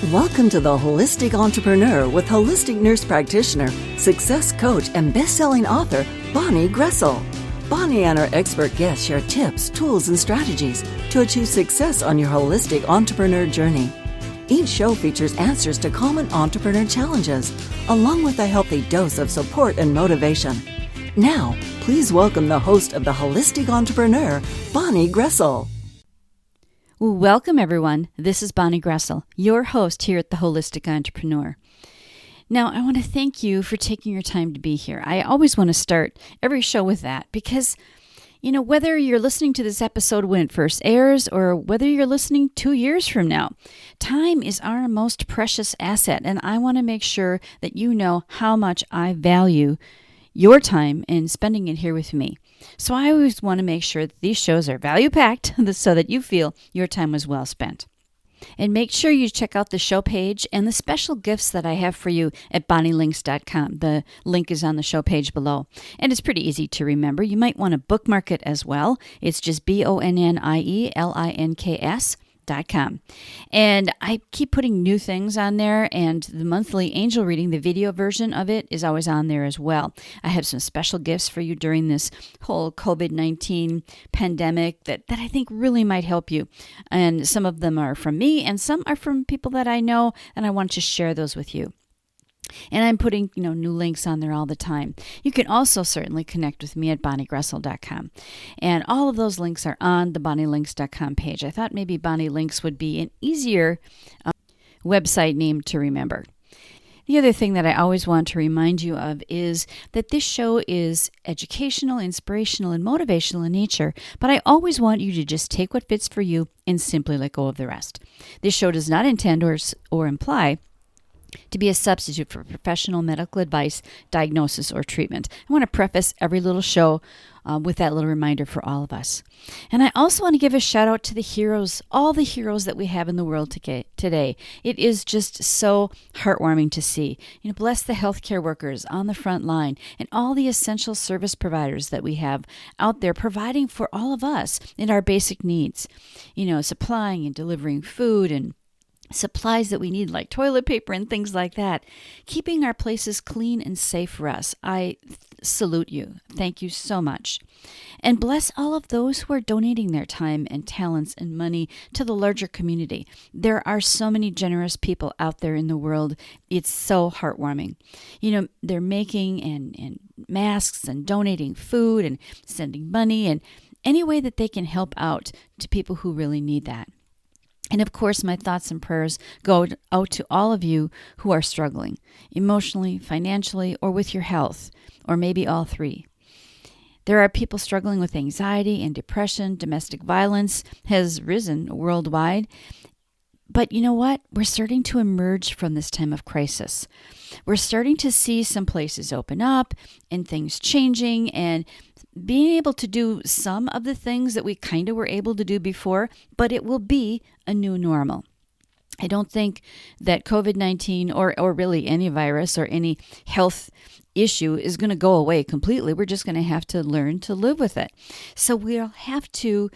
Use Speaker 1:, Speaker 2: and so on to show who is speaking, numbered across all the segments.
Speaker 1: Welcome to The Holistic Entrepreneur with holistic nurse practitioner, success coach, and best-selling author, Bonnie Groessl. Bonnie and her expert guests share tips, tools, and strategies to achieve success on your holistic entrepreneur journey. Each show features answers to common entrepreneur challenges, along with a healthy dose of support and motivation. Now, please welcome the host of The Holistic Entrepreneur, Bonnie Groessl.
Speaker 2: Welcome, everyone. This is Bonnie Groessl, your host here at The Holistic Entrepreneur. Now, I want to thank you for taking your time to be here. I always want to start every show with that because, whether you're listening to this episode when it first airs or whether you're listening 2 years from now, time is our most precious asset, and I want to make sure that you know how much I value your time and spending it here with me. So I always want to make sure that these shows are value-packed so that you feel your time was well spent. And make sure you check out the show page and the special gifts that I have for you at bonnielinks.com. The link is on the show page below. And it's pretty easy to remember. You might want to bookmark it as well. It's just bonnielinks.com. And I keep putting new things on there, and the monthly angel reading, the video version of it, is always on there as well. I have some special gifts for you during this whole COVID-19 pandemic that I think really might help you. And some of them are from me, and some are from people that I know, and I want to share those with you. And I'm putting, new links on there all the time. You can also certainly connect with me at bonniegroessl.com. And all of those links are on the bonnielinks.com page. I thought maybe Bonnie Links would be an easier website name to remember. The other thing that I always want to remind you of is that this show is educational, inspirational, and motivational in nature, but I always want you to just take what fits for you and simply let go of the rest. This show does not intend or imply to be a substitute for professional medical advice, diagnosis, or treatment. I want to preface every little show with that little reminder for all of us. And I also want to give a shout out to the heroes, all the heroes that we have in the world today. It is just so heartwarming to see. Bless the healthcare workers on the front line and all the essential service providers that we have out there providing for all of us in our basic needs. Supplying and delivering food and supplies that we need, like toilet paper and things like that, keeping our places clean and safe for us. I salute you. Thank you so much. And bless all of those who are donating their time and talents and money to the larger community. There are so many generous people out there in the world. It's so heartwarming. They're making and masks and donating food and sending money and any way that they can help out to people who really need that. And of course, my thoughts and prayers go out to all of you who are struggling, emotionally, financially, or with your health, or maybe all three. There are people struggling with anxiety and depression. Domestic violence has risen worldwide. But you know what? We're starting to emerge from this time of crisis. We're starting to see some places open up and things changing and being able to do some of the things that we kind of were able to do before, but it will be a new normal. I don't think that COVID-19 or really any virus or any health issue is going to go away completely. We're just going to have to learn to live with it. So we'll have to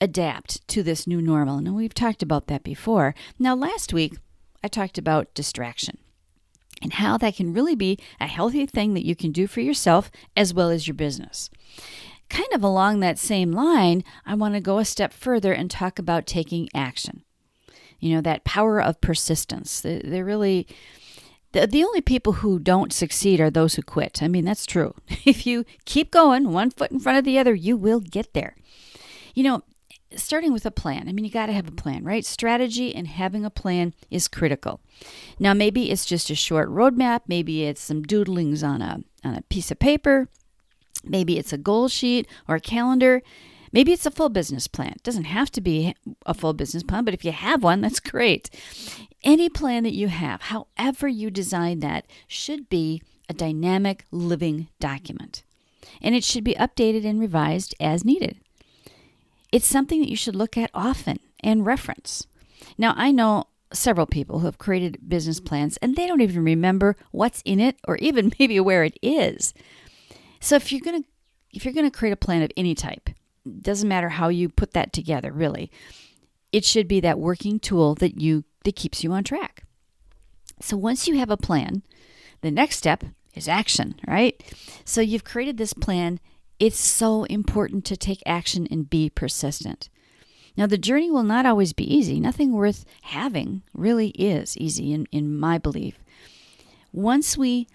Speaker 2: adapt to this new normal. And we've talked about that before. Now, last week, I talked about distraction and how that can really be a healthy thing that you can do for yourself as well as your business. Kind of along that same line, I want to go a step further and talk about taking action. That power of persistence. They're really the only people who don't succeed are those who quit. I mean, that's true. If you keep going, one foot in front of the other, you will get there. Starting with a plan. You got to have a plan, right? Strategy and having a plan is critical. Now, maybe it's just a short roadmap. Maybe it's some doodlings on a piece of paper. Maybe it's a goal sheet or a calendar. Maybe it's a full business plan. It doesn't have to be a full business plan, but if you have one, that's great. Any plan that you have, however you design that, should be a dynamic living document. And it should be updated and revised as needed. It's something that you should look at often and reference. Now, I know several people who have created business plans and they don't even remember what's in it or even maybe where it is. So if you're going to create a plan of any type, doesn't matter how you put that together, really, it should be that working tool that you that keeps you on track. So once you have a plan, the next step is action, right? So you've created this plan. It's so important to take action and be persistent. Now, the journey will not always be easy. Nothing worth having really is easy in my belief. Once we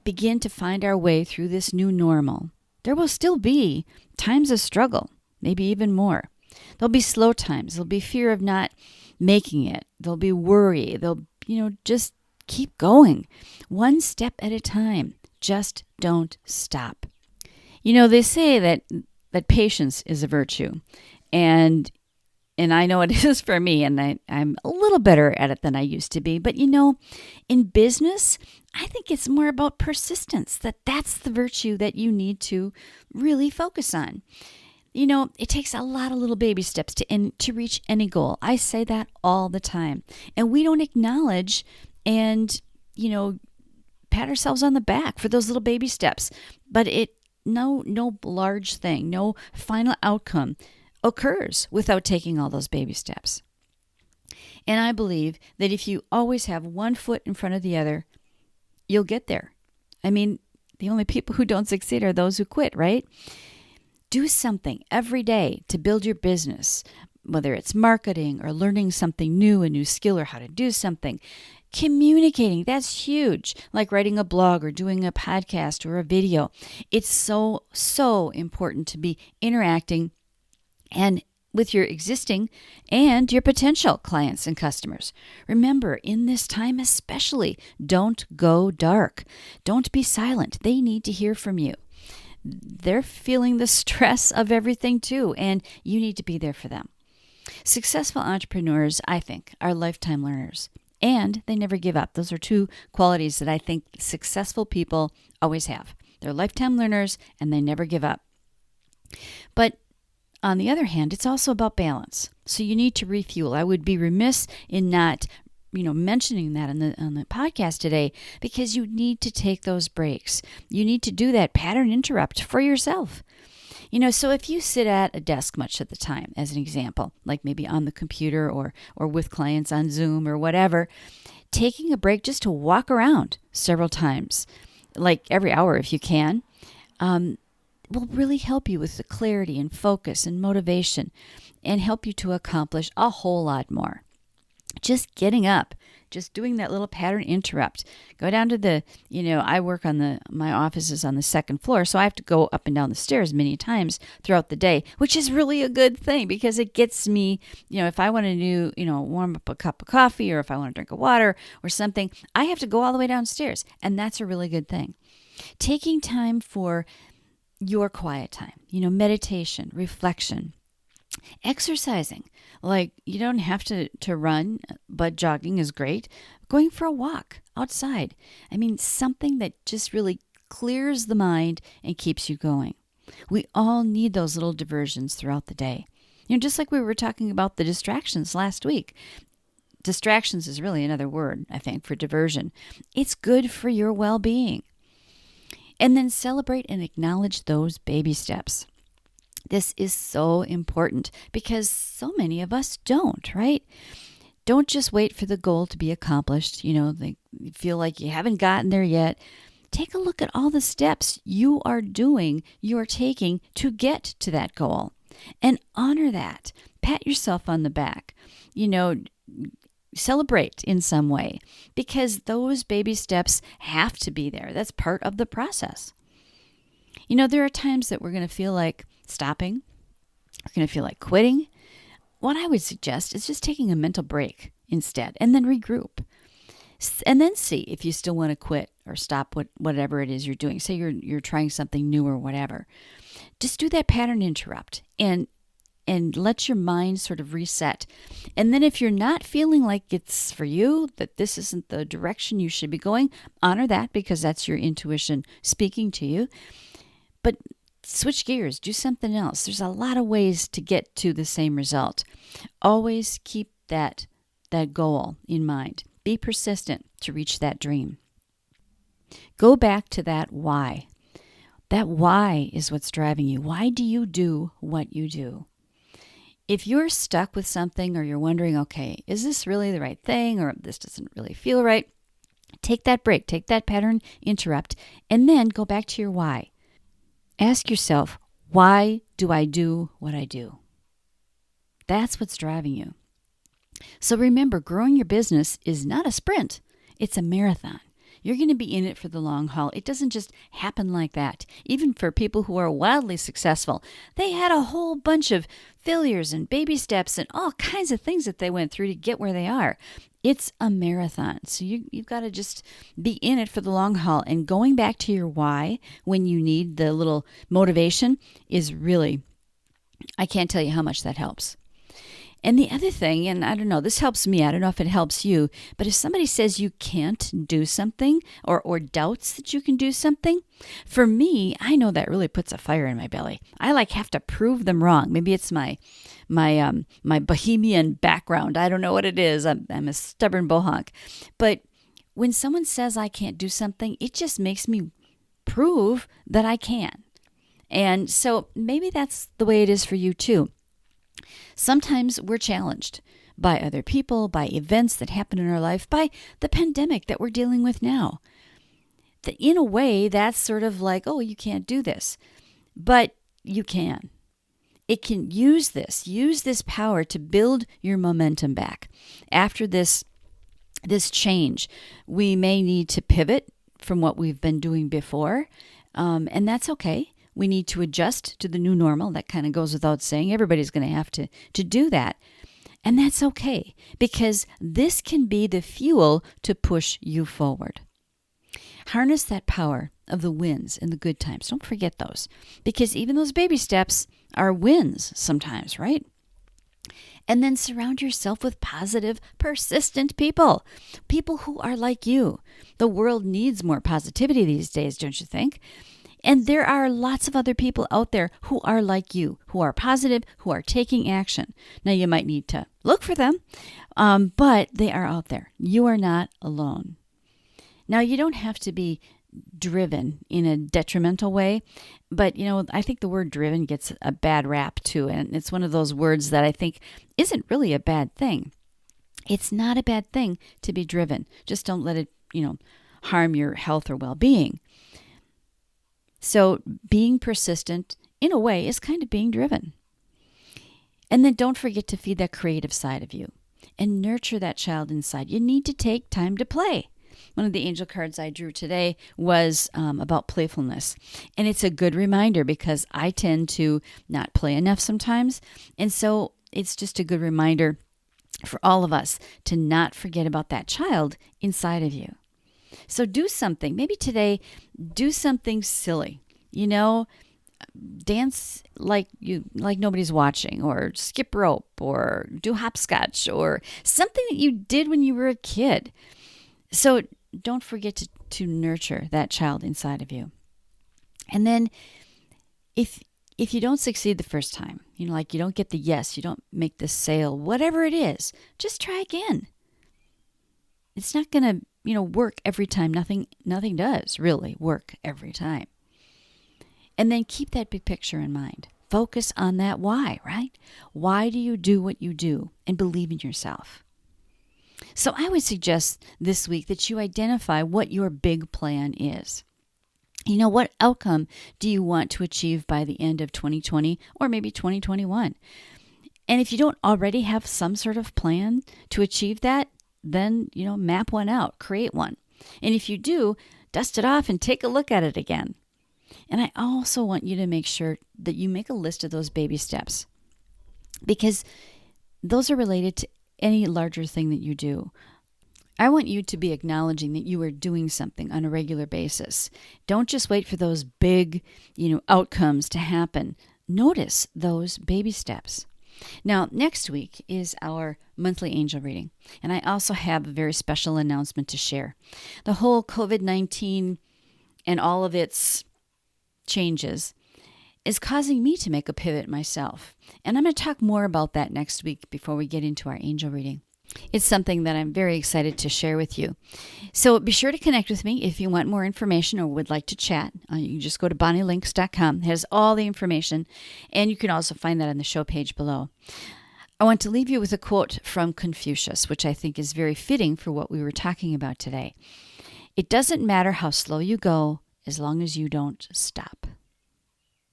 Speaker 2: begin to find our way through this new normal, there will still be times of struggle, maybe even more. There'll be slow times. There'll be fear of not making it. There'll be worry. Just keep going. One step at a time. Just don't stop. They say that patience is a virtue. And I know it is for me, and I'm a little better at it than I used to be. But, in business, I think it's more about persistence, that's the virtue that you need to really focus on. It takes a lot of little baby steps to reach any goal. I say that all the time. And we don't acknowledge and, pat ourselves on the back for those little baby steps. But no large thing, no final outcome occurs without taking all those baby steps. And I believe that if you always have one foot in front of the other, you'll get there. I mean, the only people who don't succeed are those who quit, right? Do something every day to build your business, whether it's marketing or learning something new, a new skill or how to do something. Communicating, that's huge, like writing a blog or doing a podcast or a video. It's so, so important to be interacting and with your existing and your potential clients and customers. Remember, in this time especially, don't go dark. Don't be silent. They need to hear from you. They're feeling the stress of everything too, and you need to be there for them. Successful entrepreneurs, I think, are lifetime learners, and they never give up. Those are two qualities that I think successful people always have. They're lifetime learners, and they never give up. But on the other hand, it's also about balance. So you need to refuel. I would be remiss in not, mentioning that on the podcast today, because you need to take those breaks. You need to do that pattern interrupt for yourself. So if you sit at a desk much of the time, as an example, like maybe on the computer or with clients on Zoom or whatever, taking a break just to walk around several times, like every hour if you can, will really help you with the clarity and focus and motivation and help you to accomplish a whole lot more. Just getting up, just doing that little pattern interrupt. Go down to I work on my office is on the second floor, so I have to go up and down the stairs many times throughout the day, which is really a good thing because it gets me, if I want to warm up a cup of coffee or if I want to drink a water or something, I have to go all the way downstairs, and that's a really good thing. Taking time for your quiet time, meditation, reflection, exercising. Like you don't have to run, but jogging is great. Going for a walk outside. I mean, something that just really clears the mind and keeps you going. We all need those little diversions throughout the day. Just like we were talking about the distractions last week. Distractions is really another word, I think, for diversion. It's good for your well-being. And then celebrate and acknowledge those baby steps. This is so important because so many of us don't, right? Don't just wait for the goal to be accomplished. They feel like you haven't gotten there yet. Take a look at all the steps you are taking to get to that goal and honor that. Pat yourself on the back. Celebrate in some way because those baby steps have to be there. That's part of the process. There are times that we're going to feel like stopping. We're going to feel like quitting. What I would suggest is just taking a mental break instead and then regroup. And then see if you still want to quit or stop whatever it is you're doing. Say you're trying something new or whatever. Just do that pattern interrupt and let your mind sort of reset. And then if you're not feeling like it's for you, that this isn't the direction you should be going, honor that because that's your intuition speaking to you. But switch gears, do something else. There's a lot of ways to get to the same result. Always keep that goal in mind. Be persistent to reach that dream. Go back to that why. That why is what's driving you. Why do you do what you do? If you're stuck with something or you're wondering, okay, is this really the right thing or this doesn't really feel right? Take that break, take that pattern interrupt, and then go back to your why. Ask yourself, why do I do what I do? That's what's driving you. So remember, growing your business is not a sprint. It's a marathon. You're going to be in it for the long haul. It doesn't just happen like that. Even for people who are wildly successful, they had a whole bunch of failures and baby steps and all kinds of things that they went through to get where they are. It's a marathon. So you've got to just be in it for the long haul. And going back to your why when you need the little motivation is really, I can't tell you how much that helps. And the other thing, and I don't know, this helps me, I don't know if it helps you, but if somebody says you can't do something or doubts that you can do something, for me, I know that really puts a fire in my belly. I have to prove them wrong. Maybe it's my bohemian background. I don't know what it is. I'm a stubborn bohonk. But when someone says I can't do something, it just makes me prove that I can. And so maybe that's the way it is for you too. Sometimes we're challenged by other people, by events that happen in our life, by the pandemic that we're dealing with now. In a way, that's sort of like, oh, you can't do this. But you can. It can use this power to build your momentum back. After this change, we may need to pivot from what we've been doing before, and that's okay. We need to adjust to the new normal. That kind of goes without saying. Everybody's going to have to do that. And that's okay, because this can be the fuel to push you forward. Harness that power of the wins and the good times. Don't forget those, because even those baby steps are wins sometimes, right? And then surround yourself with positive, persistent people. People who are like you. The world needs more positivity these days, don't you think? And there are lots of other people out there who are like you, who are positive, who are taking action. Now, you might need to look for them, but they are out there. You are not alone. Now, you don't have to be driven in a detrimental way, but, I think the word driven gets a bad rap too, and it's one of those words that I think isn't really a bad thing. It's not a bad thing to be driven. Just don't let it, harm your health or well-being. So being persistent, in a way, is kind of being driven. And then don't forget to feed that creative side of you and nurture that child inside. You need to take time to play. One of the angel cards I drew today was about playfulness. And it's a good reminder because I tend to not play enough sometimes. And so it's just a good reminder for all of us to not forget about that child inside of you. So do something. Maybe today, do something silly. Dance like nobody's watching, or skip rope, or do hopscotch, or something that you did when you were a kid. So don't forget to nurture that child inside of you. And then if you don't succeed the first time, you don't get the yes, you don't make the sale, whatever it is, just try again. It's not going to work every time. Nothing does really work every time. And then keep that big picture in mind. Focus on that why, right? Why do you do what you do? And believe in yourself. So I would suggest this week that you identify what your big plan is. What outcome do you want to achieve by the end of 2020 or maybe 2021? And if you don't already have some sort of plan to achieve that, then, map one out, create one. And if you do, dust it off and take a look at it again. And I also want you to make sure that you make a list of those baby steps, because those are related to any larger thing that you do. I want you to be acknowledging that you are doing something on a regular basis. Don't just wait for those big, outcomes to happen. Notice those baby steps. Now, next week is our monthly angel reading, and I also have a very special announcement to share. The whole COVID-19 and all of its changes is causing me to make a pivot myself, and I'm going to talk more about that next week before we get into our angel reading. It's something that I'm very excited to share with you. So be sure to connect with me if you want more information or would like to chat. You can just go to bonnielinks.com. It has all the information, and you can also find that on the show page below. I want to leave you with a quote from Confucius, which I think is very fitting for what we were talking about today. It doesn't matter how slow you go as long as you don't stop.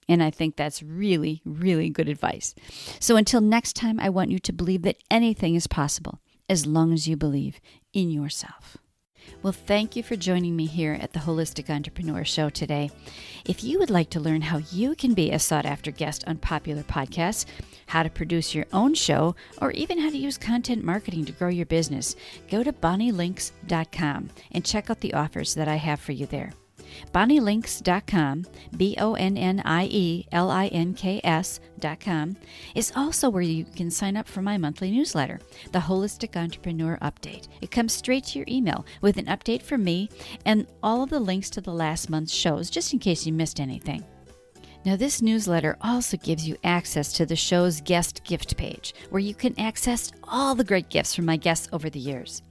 Speaker 2: And I think that's really, really good advice. So until next time, I want you to believe that anything is possible as long as you believe in yourself. Well, thank you for joining me here at the Holistic Entrepreneur Show today. If you would like to learn how you can be a sought-after guest on popular podcasts, how to produce your own show, or even how to use content marketing to grow your business, go to bonnielinks.com and check out the offers that I have for you there. bonnielinks.com, BonnieLinks.com, is also where you can sign up for my monthly newsletter, the Holistic Entrepreneur Update. It comes straight to your email with an update from me and all of the links to the last month's shows, just in case you missed anything. Now, this newsletter also gives you access to the show's guest gift page, where you can access all the great gifts from my guests over the years.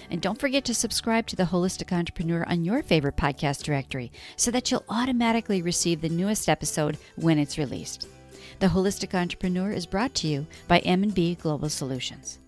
Speaker 2: And don't forget to subscribe to The Holistic Entrepreneur on your favorite podcast directory so that you'll automatically receive the newest episode when it's released. The Holistic Entrepreneur is brought to you by M&B Global Solutions.